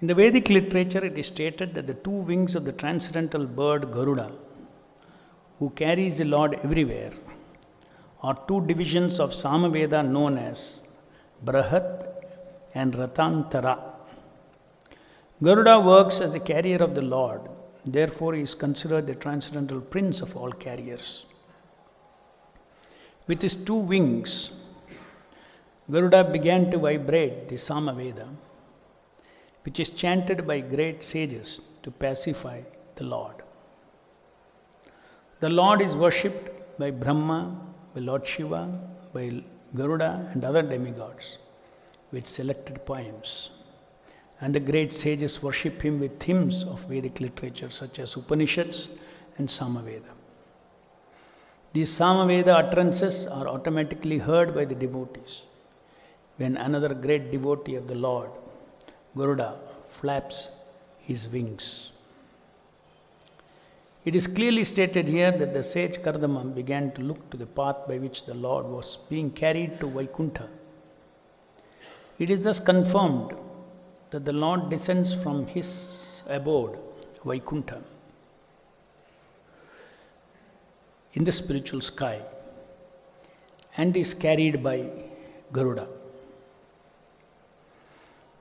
In the Vedic literature, it is stated that the two wings of the transcendental bird Garuda, who carries the Lord everywhere, are two divisions of Samaveda known as Brahat and Ratantara. Garuda works as the carrier of the Lord, therefore he is considered the transcendental prince of all carriers. With his two wings, Garuda began to vibrate the Samaveda, which is chanted by great sages to pacify the Lord. The Lord is worshipped by Brahma, by Lord Shiva, by Garuda and other demigods with selected poems. And the great sages worship him with hymns of Vedic literature such as Upanishads and Samaveda. These Samaveda utterances are automatically heard by the devotees when another great devotee of the Lord, Garuda, flaps his wings. It is clearly stated here that the sage Kardama began to look to the path by which the Lord was being carried to Vaikuntha. It is thus confirmed that the Lord descends from his abode, Vaikuntha, in the spiritual sky and is carried by Garuda.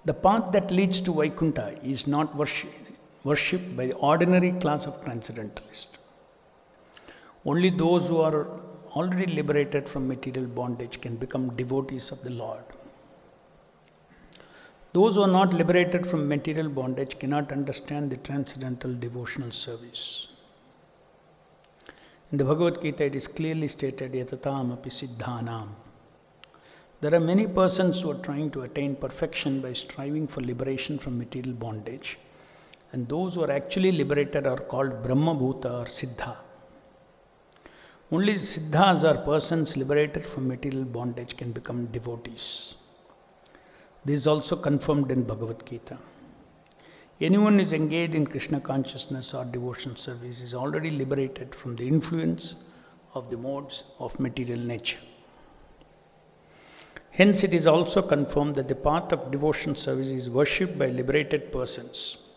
The path that leads to Vaikuntha is not worshipped by the ordinary class of transcendentalists. Only those who are already liberated from material bondage can become devotees of the Lord. Those who are not liberated from material bondage cannot understand the transcendental devotional service. In the Bhagavad Gita, it is clearly stated, Yatatam api siddhanam. There are many persons who are trying to attain perfection by striving for liberation from material bondage, and those who are actually liberated are called Brahma Bhuta or Siddha. Only Siddhas or persons liberated from material bondage can become devotees. This is also confirmed in Bhagavad Gita. Anyone who is engaged in Krishna consciousness or devotion service is already liberated from the influence of the modes of material nature. Hence, it is also confirmed that the path of devotion service is worshipped by liberated persons,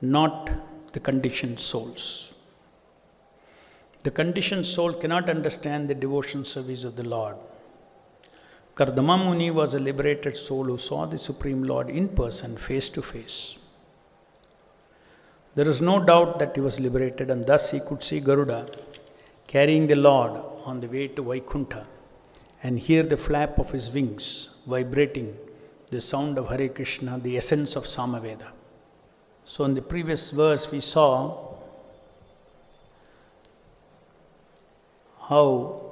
not the conditioned souls. The conditioned soul cannot understand the devotion service of the Lord. Kardama Muni was a liberated soul who saw the Supreme Lord in person, face to face. There is no doubt that he was liberated, and thus he could see Garuda carrying the Lord on the way to Vaikuntha and hear the flap of his wings vibrating the sound of Hare Krishna, the essence of Samaveda. So in the previous verse we saw how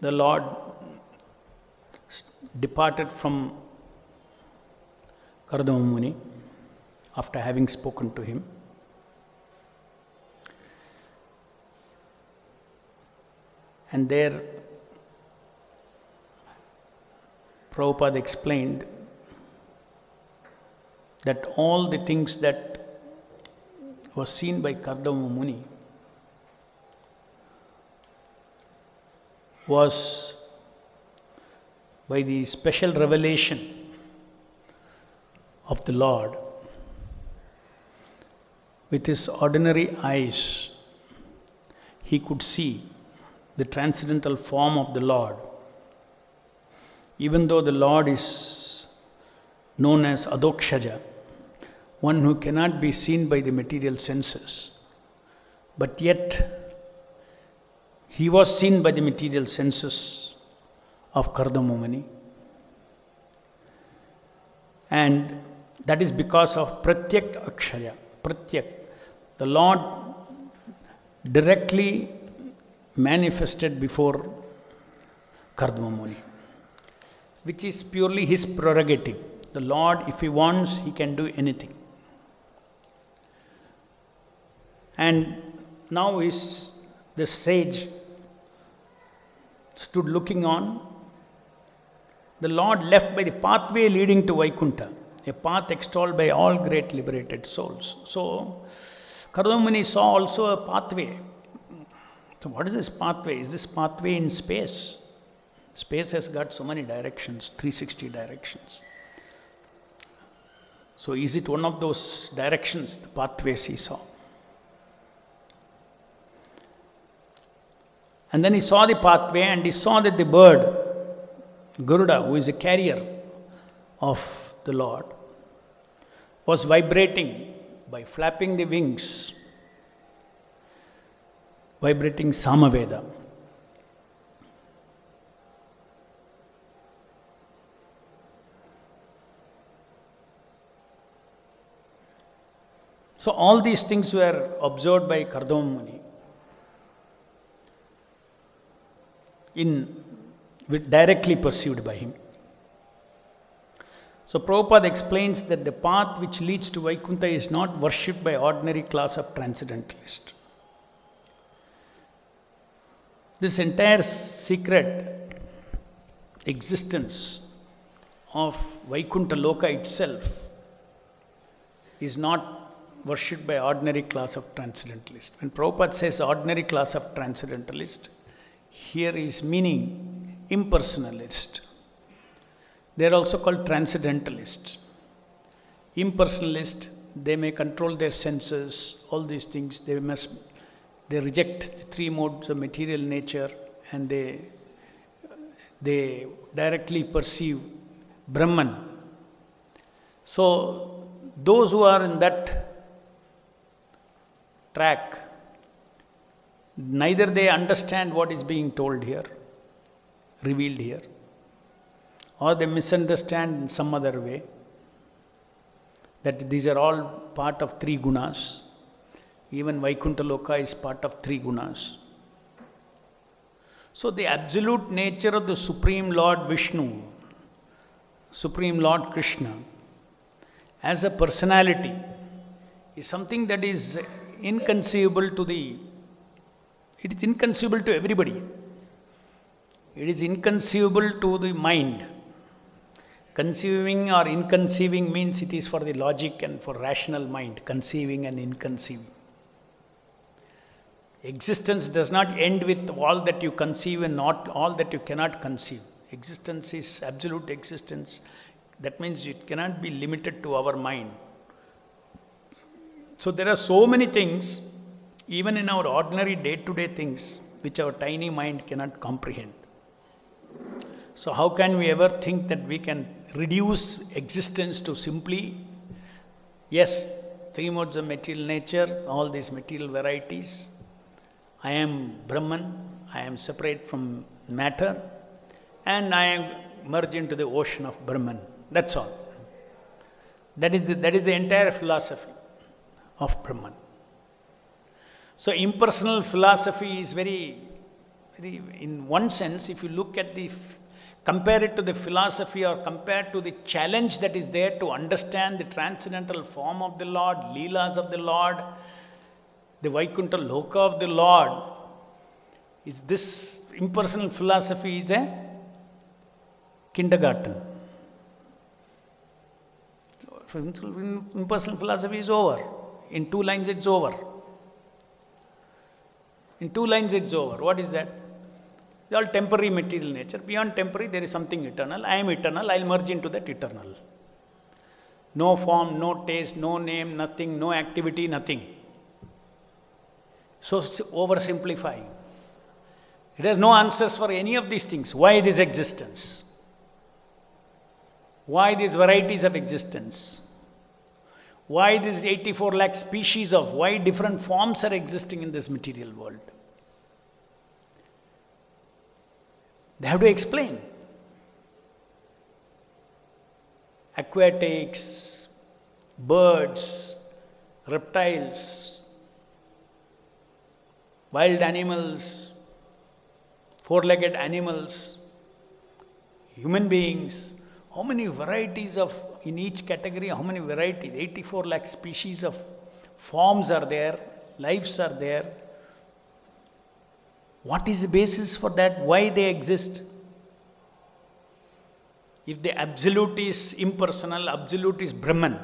the Lord departed from Kardama Muni after having spoken to him. And there Prabhupada explained that all the things that was seen by Kardama Muni was by the special revelation of the Lord. With his ordinary eyes, he could see the transcendental form of the Lord. Even though the Lord is known as Adokshaja, one who cannot be seen by the material senses, but yet he was seen by the material senses of Kardama Muni. And that is because of Pratyak Akshaya. Pratyak. The Lord directly manifested before Kardama Muni, which is purely his prerogative. The Lord, if he wants, he can do anything. And now the sage stood looking on. The Lord left by the pathway leading to Vaikuntha, a path extolled by all great liberated souls. So, Kardama Muni saw also a pathway. So, what is this pathway? Is this pathway in space? Space has got so many directions, 360 directions. So is it one of those directions, the pathways he saw? And then he saw the pathway and he saw that the bird, Garuda, who is a carrier of the Lord, was vibrating by flapping the wings, vibrating Samaveda. So all these things were observed by Kardama Muni directly perceived by him. So Prabhupada explains that the path which leads to Vaikuntha is not worshipped by ordinary class of transcendentalists. This entire secret existence of Vaikuntha Loka itself is not worshipped by ordinary class of transcendentalists. When Prabhupada says ordinary class of transcendentalist, here is meaning impersonalist. They are also called transcendentalists. Impersonalist, they may control their senses, all these things. They reject the three modes of material nature and they directly perceive Brahman. So those who are in that track, neither they understand what is being told here, revealed here, or they misunderstand in some other way that these are all part of three gunas. Even Vaikuntha Loka is part of three gunas. So the absolute nature of the Supreme Lord Vishnu, Supreme Lord Krishna, as a personality is something that is inconceivable to it is inconceivable to everybody. It is inconceivable to the mind. Conceiving or inconceiving means it is for the logic and for rational mind, conceiving and inconceiving. Existence does not end with all that you conceive and not all that you cannot conceive. Existence is absolute existence. That means it cannot be limited to our mind. So there are so many things, even in our ordinary day-to-day things, which our tiny mind cannot comprehend. So how can we ever think that we can reduce existence to simply, yes, three modes of material nature, all these material varieties. I am Brahman, I am separate from matter, and I am merged into the ocean of Brahman. That's all. That is the entire philosophy of Brahman. So impersonal philosophy is very, in one sense, if you look at compare it to the philosophy or compare to the challenge that is there to understand the transcendental form of the Lord, Leelas of the Lord, the Vaikuntha Loka of the Lord, is this impersonal philosophy is a kindergarten. So impersonal philosophy is over. In 2 lines it's over. In 2 lines it's over. What is that? They are all temporary material nature. Beyond temporary there is something eternal. I am eternal. I will merge into that eternal. No form, no taste, no name, nothing, no activity, nothing. So oversimplifying. It has no answers for any of these things. Why this existence? Why these varieties of existence? Why these 84 lakh species of, why different forms are existing in this material world? They have to explain. Aquatics, birds, reptiles, wild animals, 4-legged animals, human beings, how many varieties of, in each category, how many varieties, 84 lakh species of forms are there, lives are there. What is the basis for that? Why they exist? If the absolute is impersonal, absolute is Brahman,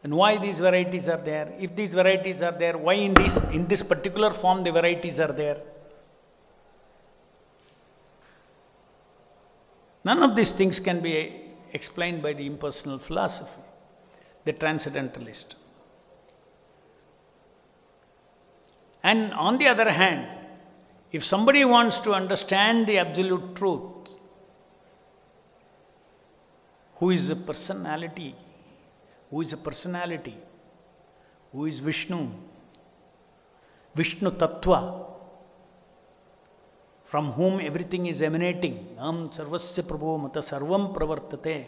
then why these varieties are there? If these varieties are there, why in this particular form the varieties are there? None of these things can be explained by the impersonal philosophy, the transcendentalist. And on the other hand, if somebody wants to understand the absolute truth, who is a personality, who is Vishnu, Vishnu Tattva, from whom everything is emanating, sarvasya prabho mata sarvam pravartate,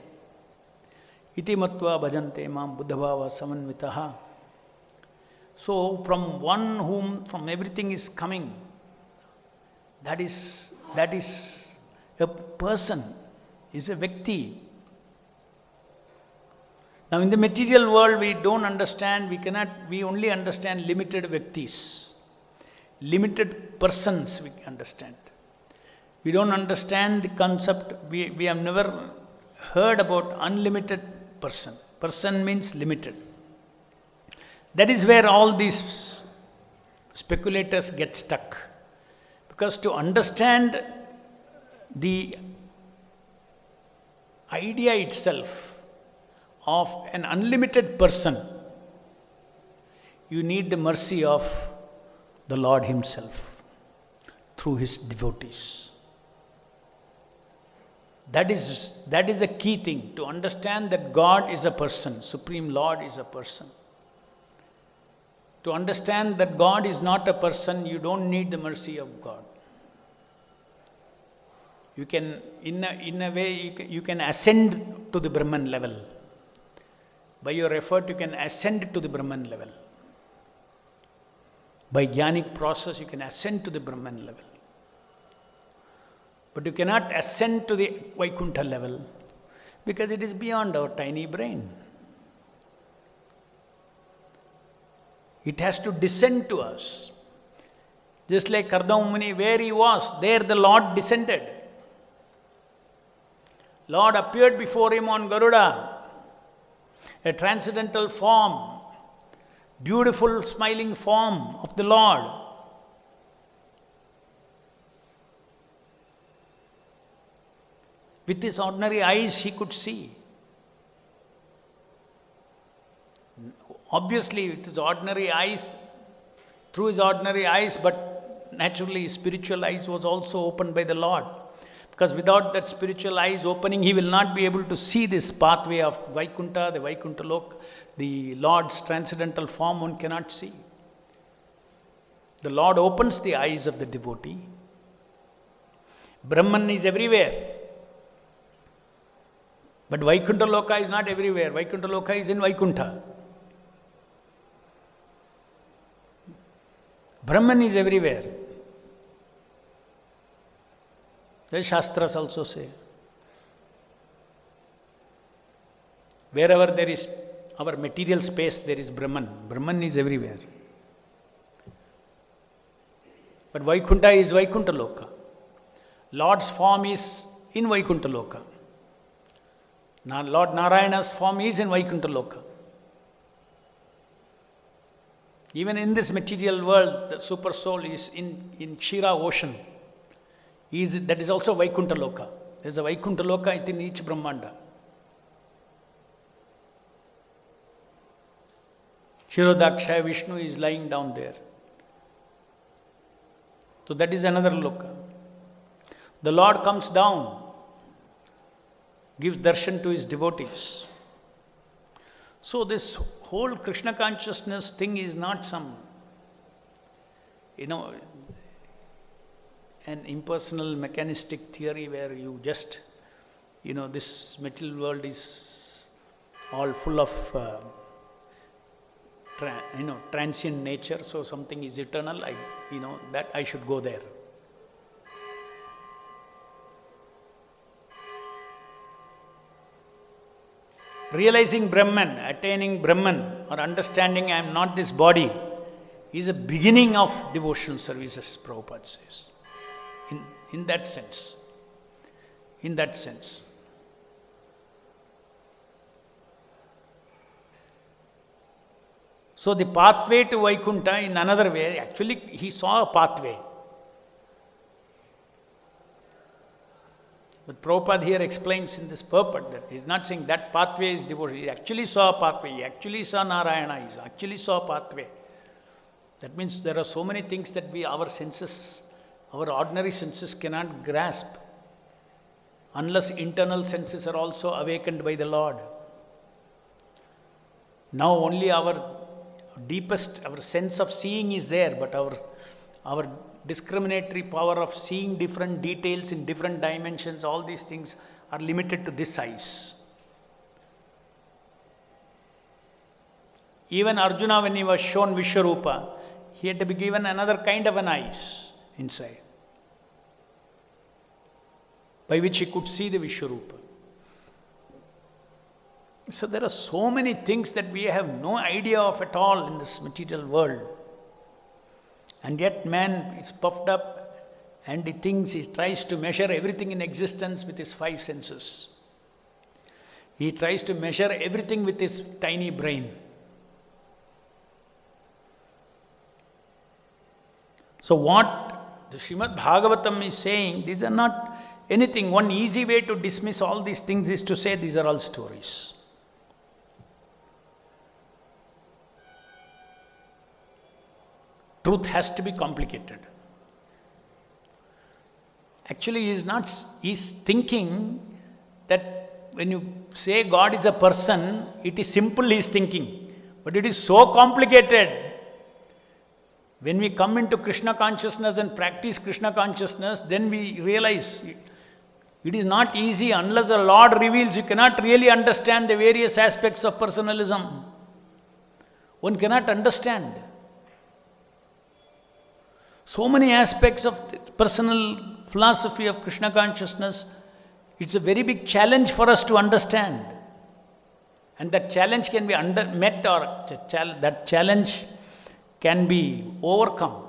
iti matva bhajante mam buddhabhava samanvitaha. So from from everything is coming, that is a person, is a Vyakti. Now in the material world we don't understand, we only understand limited Vyaktis, limited persons we understand. We don't understand the concept, we have never heard about unlimited person. Person means limited. That is where all these speculators get stuck. Because to understand the idea itself of an unlimited person, you need the mercy of the Lord Himself through His devotees. That is a key thing, to understand that God is a person, Supreme Lord is a person. To understand that God is not a person, you don't need the mercy of God. You can, in a way, you can ascend to the Brahman level. By your effort, you can ascend to the Brahman level. By jnanic process, you can ascend to the Brahman level. But you cannot ascend to the Vaikuntha level because it is beyond our tiny brain. It has to descend to us. Just like Kardama Muni, where he was, there the Lord descended. Lord appeared before him on Garuda, a transcendental form, beautiful smiling form of the Lord. With his ordinary eyes he could see. Obviously with his ordinary eyes, through his ordinary eyes, but naturally his spiritual eyes was also opened by the Lord. Because without that spiritual eyes opening, he will not be able to see this pathway of Vaikuntha, the Vaikuntha Lok, the Lord's transcendental form one cannot see. The Lord opens the eyes of the devotee. Brahman is everywhere. But Vaikuntha Loka is not everywhere. Vaikuntha Loka is in Vaikuntha. Brahman is everywhere. The Shastras also say. Wherever there is our material space, there is Brahman. Brahman is everywhere. But Vaikuntha is Vaikuntha Loka. Lord's form is in Vaikuntha Loka. Now Lord Narayana's form is in Vaikuntha Loka. Even in this material world, the super soul is in Kshira ocean. That is also Vaikuntha Loka. There is a Vaikuntha Loka within each Brahmanda. Kshirodakshaya Vishnu is lying down there. So that is another Loka. The Lord comes down, gives darshan to his devotees. So this whole Krishna consciousness thing is not some, an impersonal mechanistic theory where you just, this material world is all full of, transient nature, so something is eternal, that I should go there. Realizing Brahman, attaining Brahman, or understanding I am not this body is a beginning of devotional services, Prabhupada says. In that sense. In that sense. So the pathway to Vaikuntha in another way, actually he saw a pathway. But Prabhupada here explains in this purport that he's not saying that pathway is devotion. He actually saw a pathway. He actually saw Narayana. He actually saw a pathway. That means there are so many things that our senses, our ordinary senses cannot grasp unless internal senses are also awakened by the Lord. Now only our deepest, our sense of seeing is there, but our discriminatory power of seeing different details in different dimensions, all these things are limited to this size. Even Arjuna, when he was shown Vishwarupa, he had to be given another kind of an eyes inside, by which he could see the Vishwarupa. So there are so many things that we have no idea of at all in this material world. And yet man is puffed up and he thinks, he tries to measure everything in existence with his 5 senses. He tries to measure everything with his tiny brain. So what the Srimad Bhagavatam is saying, these are not anything. One easy way to dismiss all these things is to say these are all stories. Truth has to be complicated. Actually, he's thinking that when you say God is a person, it is simple, he's thinking. But it is so complicated. When we come into Krishna consciousness and practice Krishna consciousness, then we realize it is not easy. Unless the Lord reveals, you cannot really understand the various aspects of personalism. One cannot understand. So many aspects of the personal philosophy of Krishna consciousness, it's a very big challenge for us to understand. And that challenge can be met, or that challenge can be overcome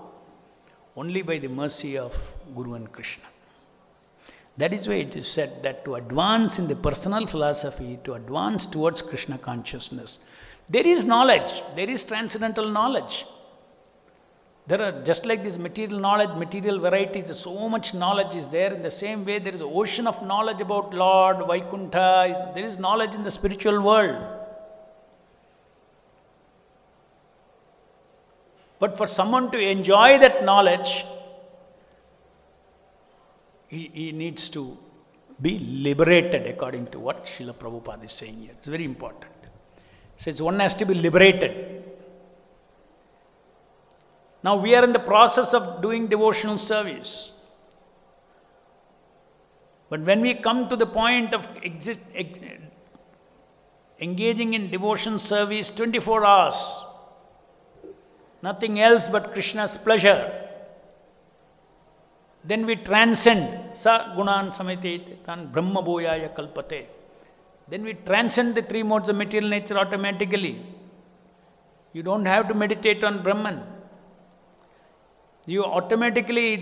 only by the mercy of Guru and Krishna. That is why it is said that to advance in the personal philosophy, to advance towards Krishna consciousness, there is knowledge, there is transcendental knowledge. There are, just like this material knowledge, material varieties, so much knowledge is there. In the same way, there is an ocean of knowledge about Lord, Vaikuntha. There is knowledge in the spiritual world. But for someone to enjoy that knowledge, he needs to be liberated, according to what Srila Prabhupada is saying here. It's very important. He says one has to be liberated. Now we are in the process of doing devotional service. But when we come to the point of engaging in devotion service 24 hours, nothing else but Krishna's pleasure, then we transcend. Sa gunan samitete tan brahma bhoyaya kalpate. Then we transcend the 3 modes of material nature automatically. You don't have to meditate on Brahman. You automatically,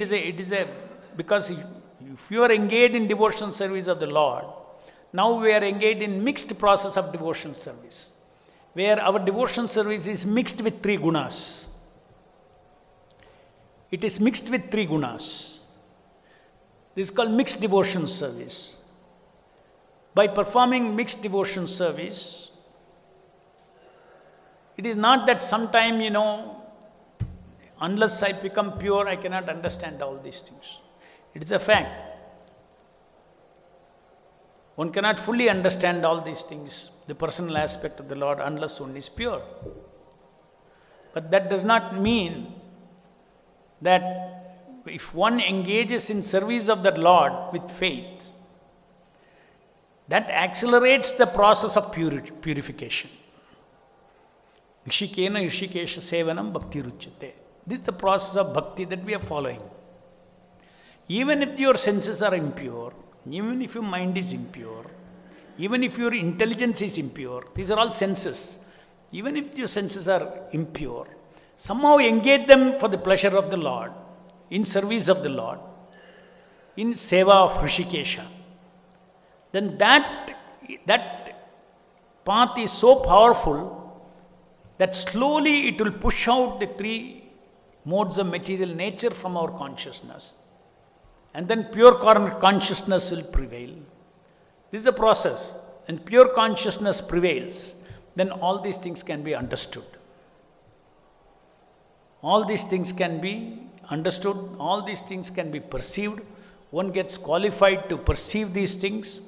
because if you are engaged in devotional service of the Lord, now we are engaged in mixed process of devotional service, where our devotional service is mixed with 3 gunas. It is mixed with 3 gunas. This is called mixed devotion service. By performing mixed devotion service, it is not that sometime, unless I become pure, I cannot understand all these things. It is a fact. One cannot fully understand all these things, the personal aspect of the Lord, unless one is pure. But that does not mean that if one engages in service of the Lord with faith, that accelerates the process of purification. Rishikena Rishikesha Sevanam Bhakti Ruchyate. This is the process of bhakti that we are following. Even if your senses are impure, even if your mind is impure, even if your intelligence is impure, these are all senses. Even if your senses are impure, somehow engage them for the pleasure of the Lord, in service of the Lord, in seva of Rishikesha. Then that path is so powerful that slowly it will push out the 3 modes of material nature from our consciousness. and then pure consciousness will prevail. This is a process, and pure consciousness prevails, then all these things can be understood. All these things can be understood, all these things can be perceived. One gets qualified to perceive these things.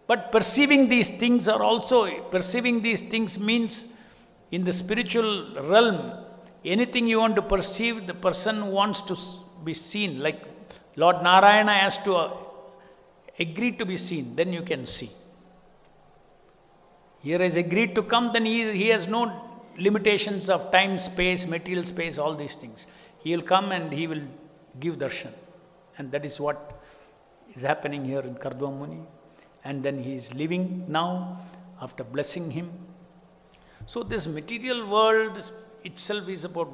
But perceiving these things means in the spiritual realm, anything you want to perceive, the person wants to be seen. Like Lord Narayana has to agree to be seen, then you can see. Here has agreed to come, then he has no limitations of time, space, material space, all these things. He will come and he will give darshan. And that is what is happening here in Kardwa Muni. And then he is living now after blessing him. So this material world itself is about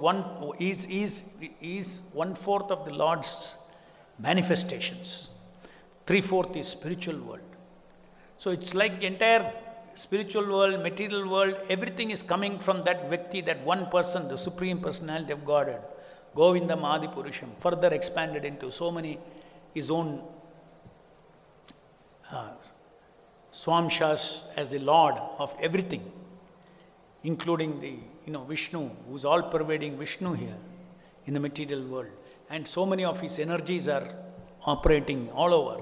is 1/4 of the Lord's manifestations. 3/4 is spiritual world. So it's like entire spiritual world, material world, everything is coming from that Vyakti, that one person, the Supreme Personality of Godhead, Govindam Adi Purusham, further expanded into so many, his own Swamshas as the Lord of everything, including the Vishnu, who is all pervading Vishnu here in the material world. And so many of his energies are operating all over.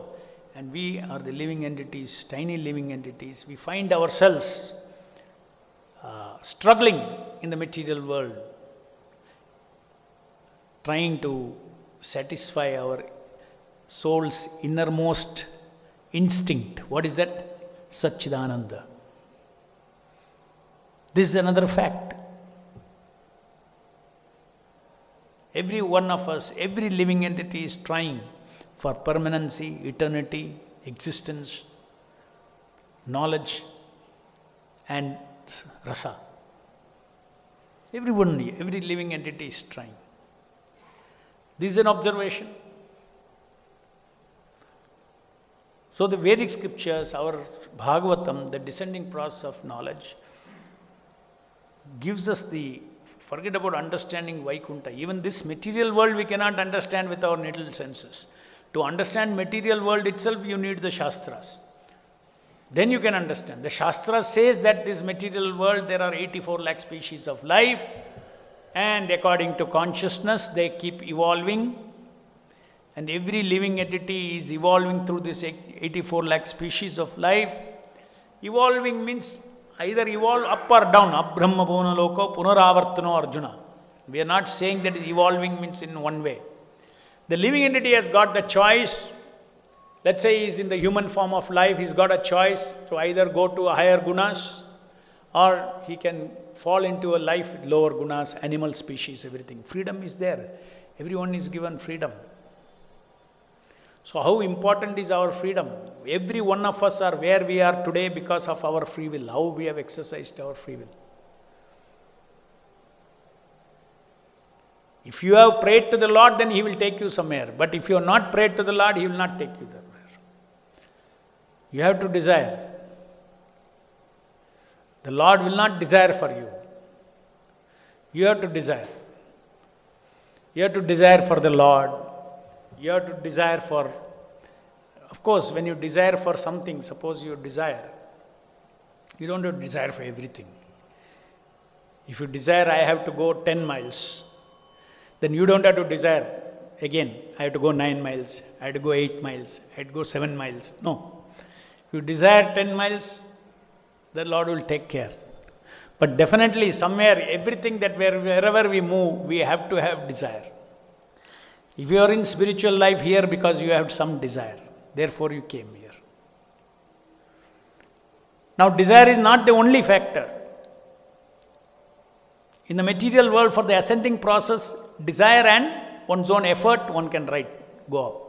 And we are the living entities, tiny living entities. We find ourselves struggling in the material world, trying to satisfy our soul's innermost instinct. What is that? Satchidananda. This is another fact. Every one of us, every living entity is trying for permanency, eternity, existence, knowledge, and rasa. Everyone, every living entity is trying. This is an observation. So the Vedic scriptures, our Bhagavatam, the descending process of knowledge, gives us forget about understanding Vaikunta. Even this material world we cannot understand with our natural senses. To understand material world itself, you need the Shastras. Then you can understand. The Shastra says that this material world, there are 84 lakh species of life, and according to consciousness, they keep evolving. And every living entity is evolving through this 84 lakh species of life. Evolving means either evolve up or down. Abbrahma bhuvana loko punaravartano Arjuna. We are not saying that evolving means in one way. The living entity has got the choice. Let's say he is in the human form of life. He's got a choice to either go to higher gunas, or he can fall into a life with lower gunas, animal species, everything. Freedom is there. Everyone is given freedom. So how important is our freedom? Every one of us are where we are today because of our free will. How we have exercised our free will. If you have prayed to the Lord, then He will take you somewhere. But if you have not prayed to the Lord, He will not take you there. You have to desire. The Lord will not desire for you. You have to desire. You have to desire for the Lord. You have to desire for, of course, when you desire for something, suppose you desire, you don't have to desire for everything. If you desire, I have to go 10 miles, then you don't have to desire, again, I have to go 9 miles, I have to go 8 miles, I have to go 7 miles. No. If you desire 10 miles, the Lord will take care. But definitely somewhere, everything that wherever we move, we have to have desire. If you are in spiritual life here because you have some desire, therefore you came here. Now desire is not the only factor. In the material world, for the ascending process, desire and one's own effort, one can go up.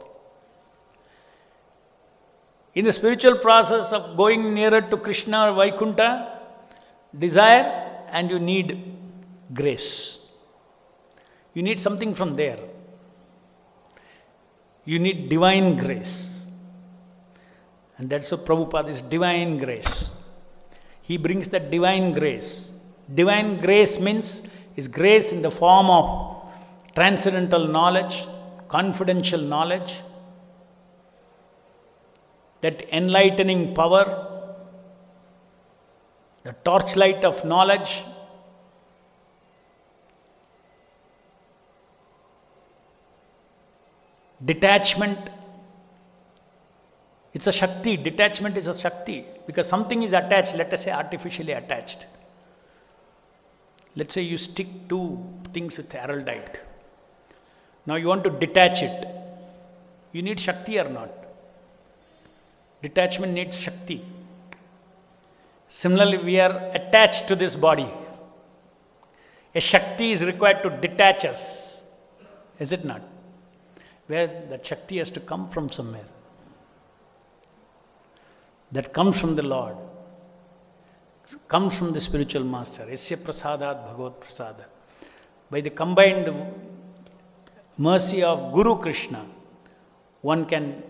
In the spiritual process of going nearer to Krishna or Vaikunta, desire and you need grace. You need something from there. You need divine grace. And that's what Prabhupada is, divine grace. He brings that divine grace. Divine grace means is grace in the form of transcendental knowledge, confidential knowledge, that enlightening power, the torchlight of knowledge, detachment. It's a Shakti. Detachment is a Shakti. Because something is attached, let us say artificially attached. Let's say you stick two things with araldite. Now you want to detach it. You need Shakti or not? Detachment needs Shakti. Similarly, we are attached to this body. A Shakti is required to detach us. Is it not? Where that Shakti has to come from somewhere. That comes from the Lord. Comes from the spiritual master. Yasya prasadat bhagavat prasada. By the combined mercy of Guru Krishna, one can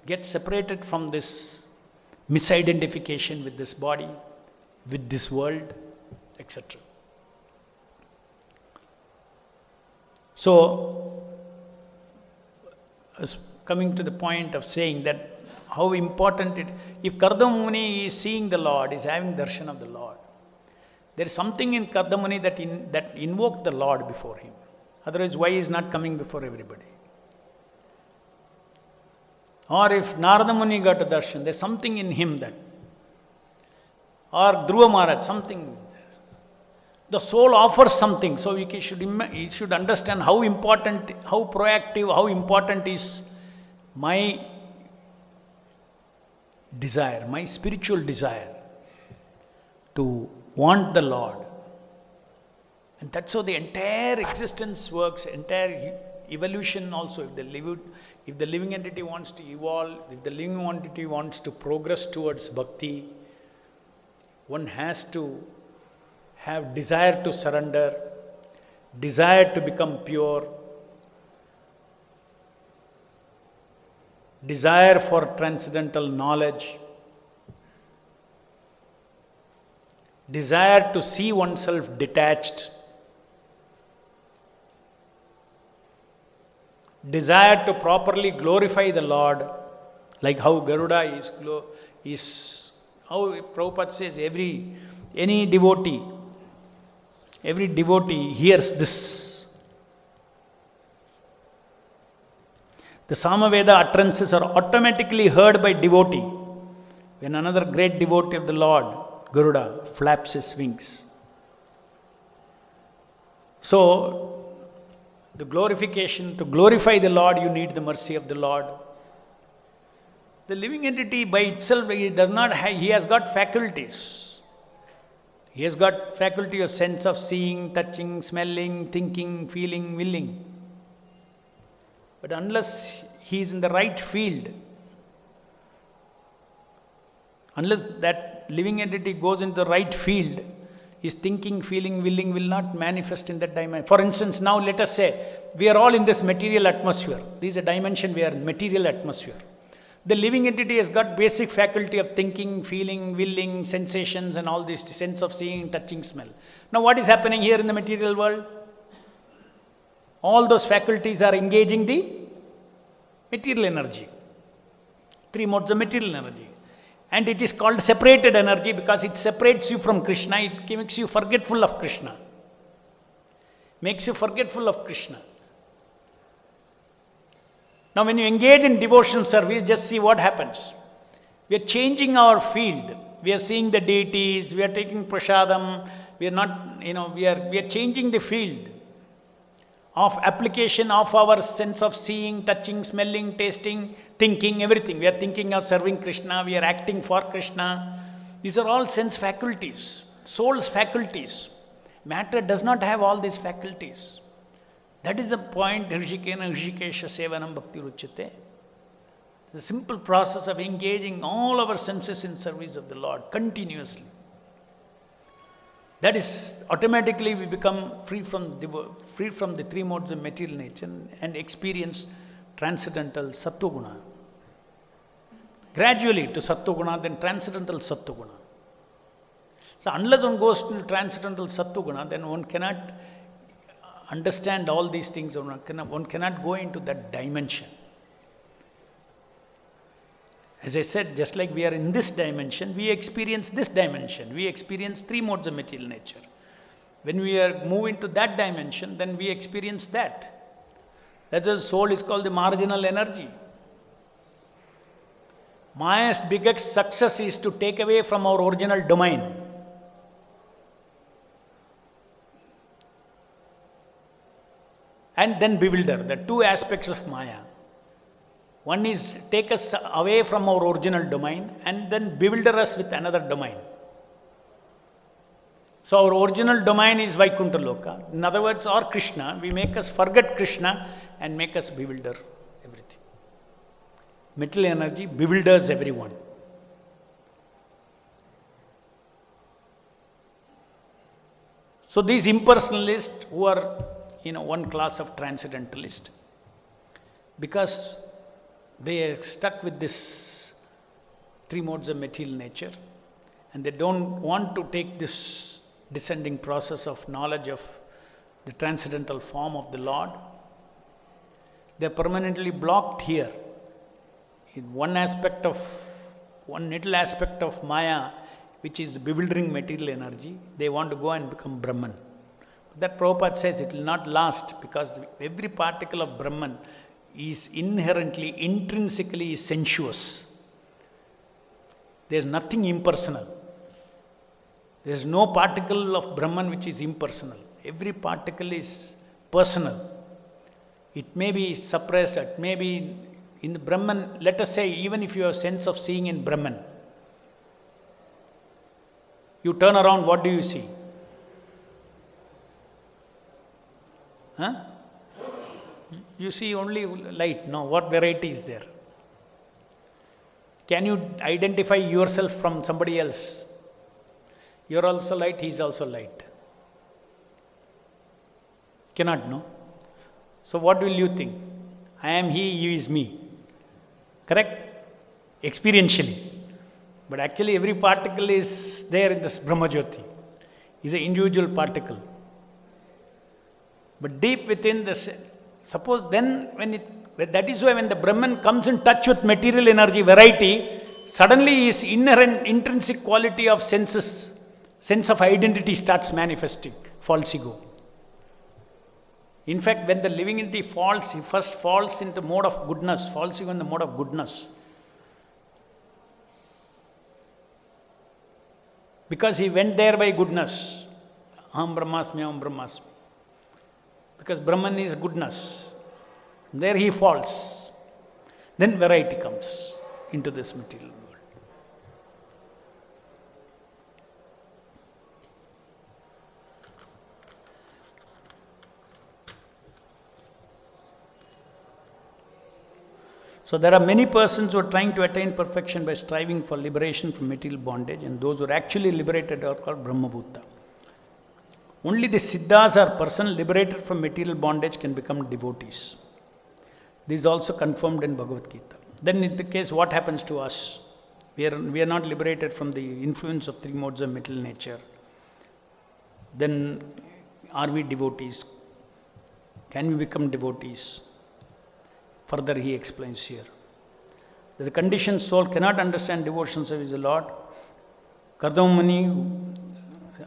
get separated from this misidentification with this body, with this world, etc. So, coming to the point of saying that how important it, if Kardamuni is seeing the Lord, is having darshan of the Lord, there is something in Kardamuni that invoked the Lord before him. Otherwise, why he is not coming before everybody? Or if Narada Muni got a darshan, there is something in him that, or Dhruva Maharaj, something. The soul offers something, so he should understand how important, how proactive, how important is my desire, my spiritual desire to want the Lord. And that's how the entire existence works, entire evolution also. If the living entity wants to evolve, if the living entity wants to progress towards bhakti, one has to have desire to surrender, desire to become pure, desire for transcendental knowledge, desire to see oneself detached, desire to properly glorify the Lord, like how Garuda is how Prabhupada says any devotee hears this. The Samaveda utterances are automatically heard by devotee. When another great devotee of the Lord, Garuda, flaps his wings. So, the glorification, to glorify the Lord, you need the mercy of the Lord. The living entity by itself, he has got faculties. He has got faculty of sense of seeing, touching, smelling, thinking, feeling, willing. But unless he is in the right field, unless that living entity goes into the right field, his thinking, feeling, willing will not manifest in that dimension. For instance, now let us say, we are all in this material atmosphere. This is a dimension we are in, material atmosphere. The living entity has got basic faculty of thinking, feeling, willing, sensations and all this, the sense of seeing, touching, smell. Now what is happening here in the material world? All those faculties are engaging the material energy. Three modes of material energy. And it is called separated energy because it separates you from Krishna. It makes you forgetful of Krishna. Makes you forgetful of Krishna. Now when you engage in devotional service, just see what happens. We are changing our field. We are seeing the deities, we are taking prasadam, we are not, we are changing the field of application of our sense of seeing, touching, smelling, tasting, thinking, everything. We are thinking of serving Krishna, we are acting for Krishna. These are all sense faculties, soul's faculties. Matter does not have all these faculties. That is the point, Hrishikesha Sevanam Bhakti Ruchyate. The simple process of engaging all our senses in service of the Lord continuously. That is, automatically we become free from the three modes of material nature and experience transcendental Sattva-guna. Gradually to Sattva-guna, then transcendental Sattva-guna. So unless one goes to transcendental Sattva-guna, then one cannot understand all these things, one cannot go into that dimension. As I said, just like we are in this dimension, we experience this dimension. We experience three modes of material nature. When we move into that dimension, then we experience that. That's why soul is called the marginal energy. Maya's biggest success is to take away from our original domain. And then bewilder, the two aspects of Maya. One is take us away from our original domain and then bewilder us with another domain. So our original domain is Vaikuntha Loka. In other words, or Krishna. We make us forget Krishna and make us bewilder everything. Material energy bewilders everyone. So these impersonalists who are one class of transcendentalists, because they are stuck with this three modes of material nature and they don't want to take this descending process of knowledge of the transcendental form of the Lord. They are permanently blocked here. In one little aspect of Maya, which is bewildering material energy, they want to go and become Brahman. That Prabhupada says it will not last, because every particle of Brahman is intrinsically sensuous. There is nothing impersonal. There is no particle of Brahman which is impersonal. Every particle is personal. It may be suppressed, it may be in the Brahman. Let us say, even if you have sense of seeing in Brahman, you turn around, what do you see? Huh? You see only light. No, what variety is there? Can you identify yourself from somebody else? You are also light, he is also light. Cannot, no? So what will you think? I am he, you is me. Correct? Experientially. But actually every particle is there in this Brahmajyoti. Is an individual particle. But deep within suppose then that is why when the Brahman comes in touch with material energy variety, suddenly his inherent intrinsic quality of sense of identity starts manifesting, false ego. In fact, when the living entity falls, he first falls into mode of goodness, falls ego in the mode of goodness. Because he went there by goodness. Aham Brahmasmi, Aham Brahmasmi. Because Brahman is goodness. There he falls. Then variety comes into this material world. So there are many persons who are trying to attain perfection by striving for liberation from material bondage, and those who are actually liberated are called Brahmabhuta. Only the Siddhas or person liberated from material bondage can become devotees. This is also confirmed in Bhagavad Gita. Then in the case, what happens to us? We are not liberated from the influence of three modes of material nature. Then are we devotees? Can we become devotees? Further he explains here. That the conditioned soul cannot understand devotion service of the Lord. Kardamani,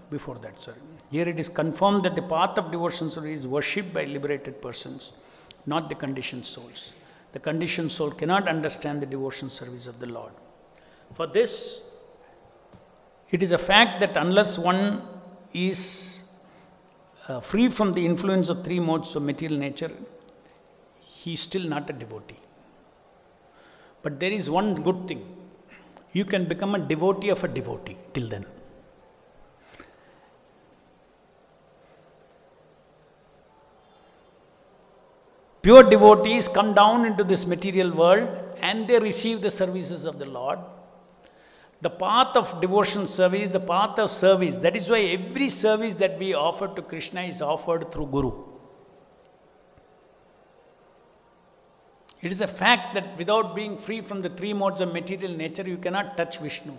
before that, sorry. Here it is confirmed that the path of devotion service is worshipped by liberated persons, not the conditioned souls. The conditioned soul cannot understand the devotion service of the Lord. For this, it is a fact that unless one is free from the influence of three modes of material nature, he is still not a devotee. But there is one good thing. You can become a devotee of a devotee till then. Pure devotees come down into this material world and they receive the services of the Lord. The path of devotion service, the path of service, that is why every service that we offer to Krishna is offered through Guru. It is a fact that without being free from the three modes of material nature, you cannot touch Vishnu.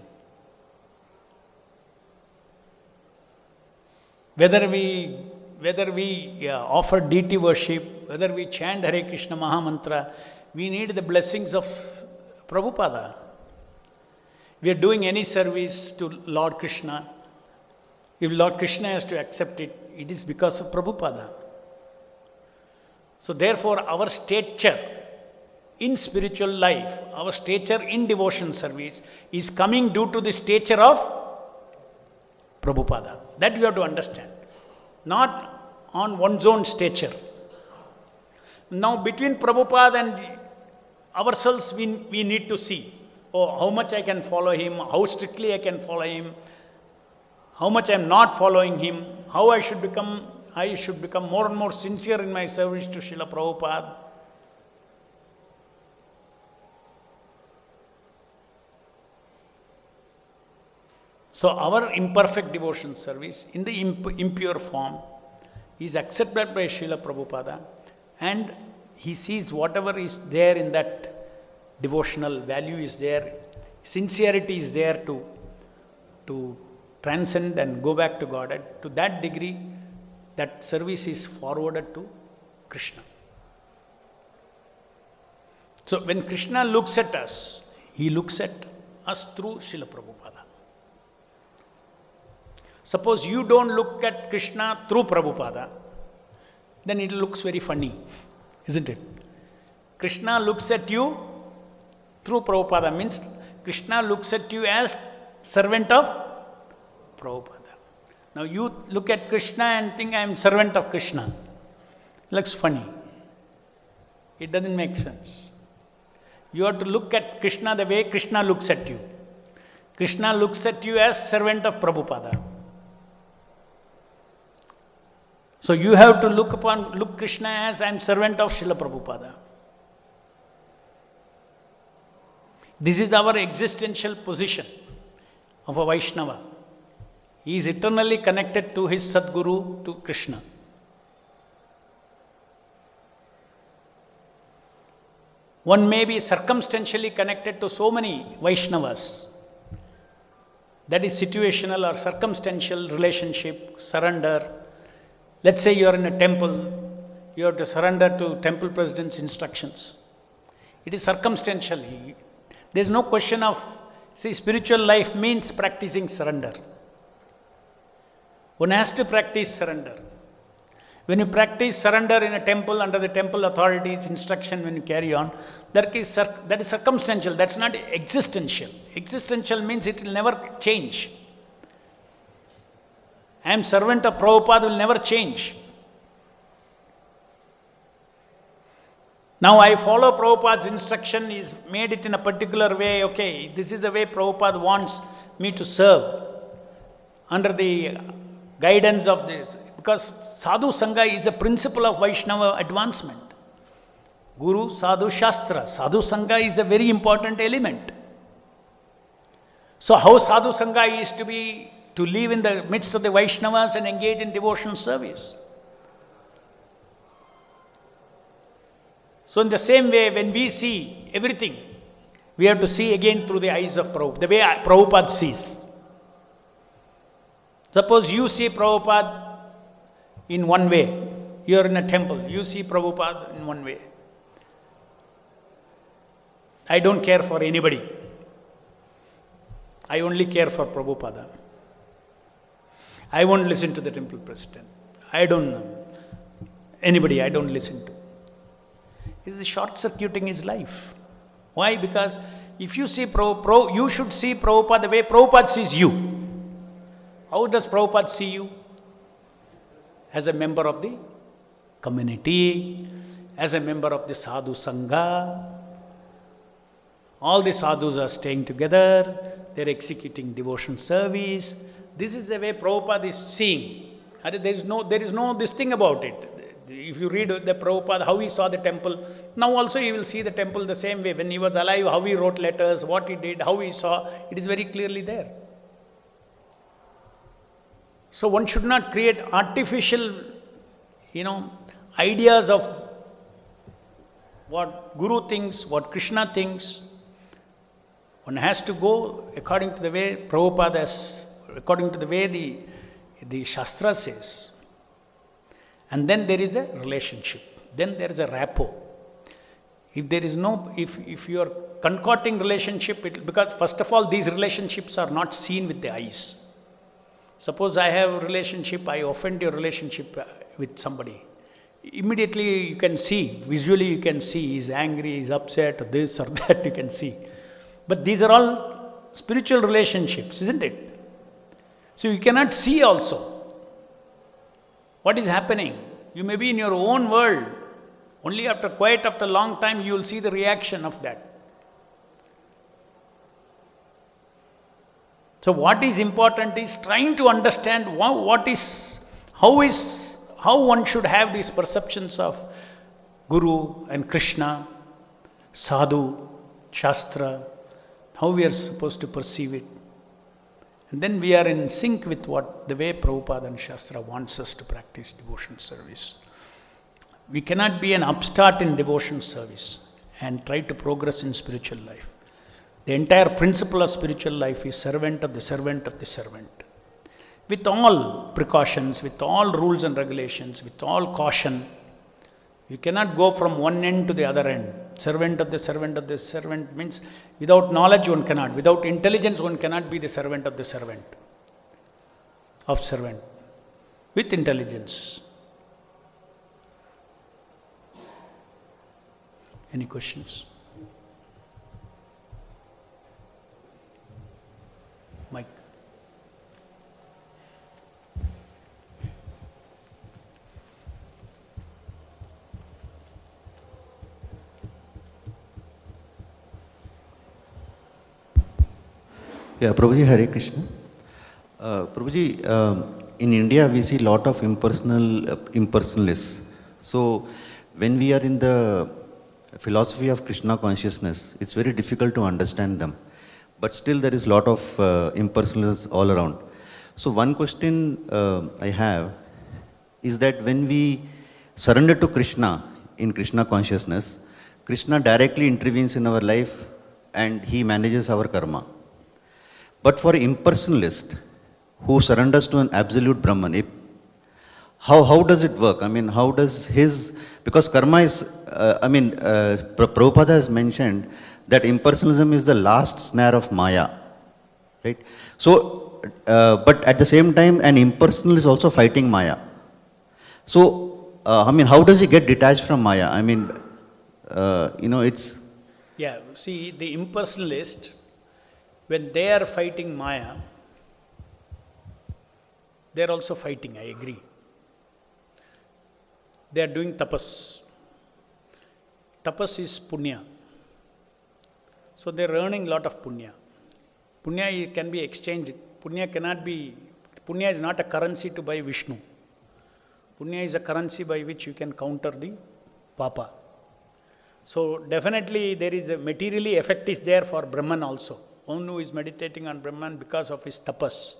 Whether we whether we offer deity worship, whether we chant Hare Krishna Mahamantra, we need the blessings of Prabhupada. We are doing any service to Lord Krishna. If Lord Krishna has to accept it, it is because of Prabhupada. So therefore, our stature in spiritual life, our stature in devotion service is coming due to the stature of Prabhupada. That you have to understand. Not on one's own stature. Now between Prabhupada and ourselves, we need to see, oh, how much I can follow him, how strictly I can follow him, how much I am not following him, how I should become more and more sincere in my service to Srila Prabhupada. So our imperfect devotion service in the impure form is accepted by Srila Prabhupada, and he sees whatever is there in that devotional value is there, sincerity is there to transcend and go back to Godhead. To that degree, that service is forwarded to Krishna. So when Krishna looks at us, he looks at us through Srila Prabhupada. Suppose you don't look at Krishna through Prabhupada, then it looks very funny, isn't it? Krishna looks at you through Prabhupada, means Krishna looks at you as servant of Prabhupada. Now you look at Krishna and think I am servant of Krishna. Looks funny. It doesn't make sense. You have to look at Krishna the way Krishna looks at you. Krishna looks at you as servant of Prabhupada. So you have to look Krishna as I am servant of Srila Prabhupada. This is our existential position of a Vaishnava. He is eternally connected to his Sadguru, to Krishna. One may be circumstantially connected to so many Vaishnavas. That is situational or circumstantial relationship, surrender. Let's say you are in a temple, you have to surrender to temple president's instructions. It is circumstantial. There is no question of, see, spiritual life means practicing surrender. One has to practice surrender. When you practice surrender in a temple under the temple authorities' instruction, when you carry on, that is circumstantial, that's not existential. Existential means it will never change. I am servant of Prabhupada will never change. Now I follow Prabhupada's instruction, is made it in a particular way, okay, this is the way Prabhupada wants me to serve under the guidance of this. Because Sadhu Sangha is a principle of Vaishnava advancement. Guru, Sadhu, Shastra. Sadhu Sangha is a very important element. So how Sadhu Sangha is to live in the midst of the Vaishnavas and engage in devotional service. So in the same way, when we see everything, we have to see again through the eyes of Prabhupada, the way Prabhupada sees. Suppose you see Prabhupada in one way, you are in a temple, you see Prabhupada in one way. I don't care for anybody. I only care for Prabhupada. I won't listen to the temple president. I don't know anybody, I don't listen to. It is short-circuiting his life. Why? Because if you see you should see Prabhupada the way Prabhupada sees you. How does Prabhupada see you? As a member of the community, as a member of the Sadhu Sangha. All the sadhus are staying together, they are executing devotion service. This is the way Prabhupada is seeing. There is no this thing about it. If you read the Prabhupada, how he saw the temple, now also you will see the temple the same way. When he was alive, how he wrote letters, what he did, how he saw, it is very clearly there. So one should not create artificial, ideas of what Guru thinks, what Krishna thinks. One has to go according to the way Prabhupada according to the way the Shastra says. And then there is a relationship. Then there is a rapport. If there is no, if you are concocting relationship, because first of all, these relationships are not seen with the eyes. Suppose I have a relationship, I offend your relationship with somebody. Immediately you can see, visually you can see, he's angry, he's upset, or this or that you can see. But these are all spiritual relationships, isn't it? So you cannot see also what is happening. You may be in your own world. Only after a long time, you will see the reaction of that. So what is important is trying to understand how one should have these perceptions of Guru and Krishna, Sadhu, Shastra, how we are supposed to perceive it. And then we are in sync with the way Prabhupada and Shastra wants us to practice devotion service. We cannot be an upstart in devotion service and try to progress in spiritual life. The entire principle of spiritual life is servant of the servant of the servant. With all precautions, with all rules and regulations, with all caution, you cannot go from one end to the other end. Servant of the servant of the servant means without knowledge one cannot, without intelligence one cannot be the servant of the servant. With intelligence. Any questions? Mike. Yeah, Prabhuji, Hare Krishna. Prabhuji, in India we see a lot of impersonalists. So when we are in the philosophy of Krishna consciousness, it's very difficult to understand them. But still there is a lot of impersonalists all around. So one question I have is that when we surrender to Krishna in Krishna consciousness, Krishna directly intervenes in our life and he manages our karma. But for impersonalist who surrenders to an absolute Brahman, how does it work? I mean, how does because karma is, Prabhupada has mentioned that impersonalism is the last snare of Maya, right? So, but at the same time, an impersonal is also fighting Maya. So, how does he get detached from Maya? It's... Yeah, see, the impersonalist, when they are fighting Maya, they are also fighting, I agree. They are doing tapas. Tapas is punya. So they are earning a lot of punya. Punya can be exchanged. Punya is not a currency to buy Vishnu. Punya is a currency by which you can counter the papa. So definitely there is a materially effect is there for Brahman also. One who is meditating on Brahman because of his tapas,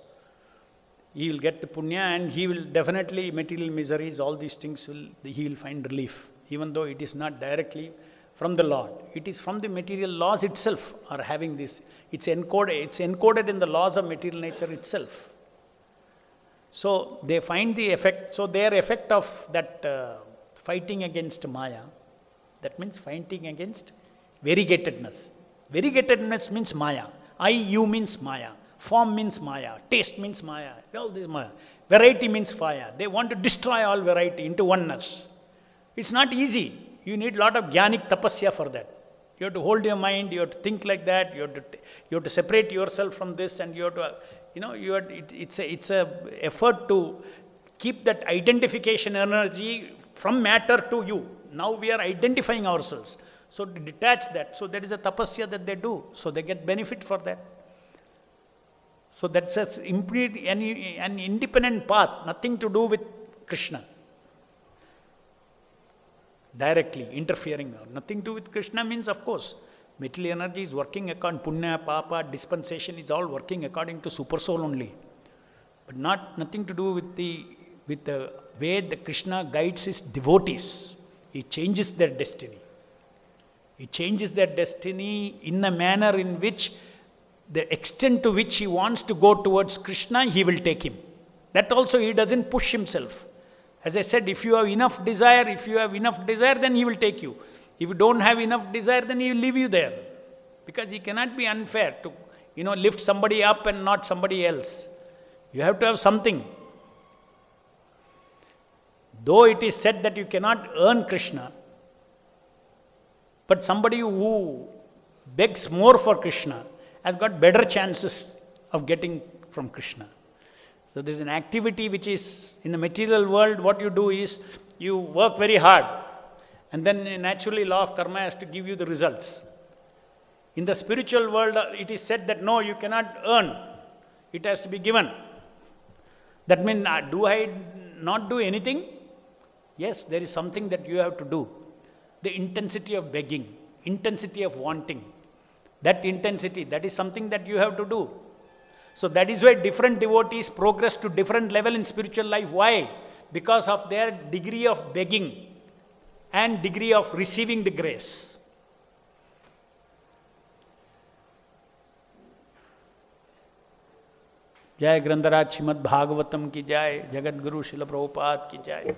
he will get the punya and he will definitely, material miseries, all these things he will find relief. Even though it is not directly from the Lord. It is from the material laws itself are having this. It's encoded in the laws of material nature itself. So they find the effect. So their effect of that fighting against Maya, that means fighting against variegatedness. Variegatedness means Maya. You means Maya. Form means Maya. Taste means Maya. All this Maya. Variety means Maya. They want to destroy all variety into oneness. It's not easy. You need a lot of jnanic tapasya for that. You have to hold your mind, you have to think like that, you have to separate yourself from this, and you have to, it's a effort to keep that identification energy from matter to you. Now we are identifying ourselves. So to detach that. So there is a tapasya that they do. So they get benefit for that. So that's an independent path, nothing to do with Krishna. Directly interfering, nothing to do with Krishna means, of course, material energy is working according punya, papa, dispensation is all working according to super soul only, but nothing to do with the way the Krishna guides his devotees. He changes their destiny. He changes their destiny in a manner in which the extent to which he wants to go towards Krishna, he will take him. That also he doesn't push himself. As I said, if you have enough desire, then he will take you. If you don't have enough desire, then he will leave you there. Because he cannot be unfair to, lift somebody up and not somebody else. You have to have something. Though it is said that you cannot earn Krishna, but somebody who begs more for Krishna has got better chances of getting from Krishna. So there is an activity which is in the material world. What you do is you work very hard, and then naturally law of karma has to give you the results. In the spiritual world, it is said that no, you cannot earn. It has to be given. That means, do I not do anything? Yes, there is something that you have to do. The intensity of begging, intensity of wanting. That intensity, that is something that you have to do. So that is why different devotees progress to different level in spiritual life. Why? Because of their degree of begging and degree of receiving the grace. जय ग्रंथराज श्रीमद् भागवतम की जय, जगत गुरु श्रील प्रभुपाद की जय.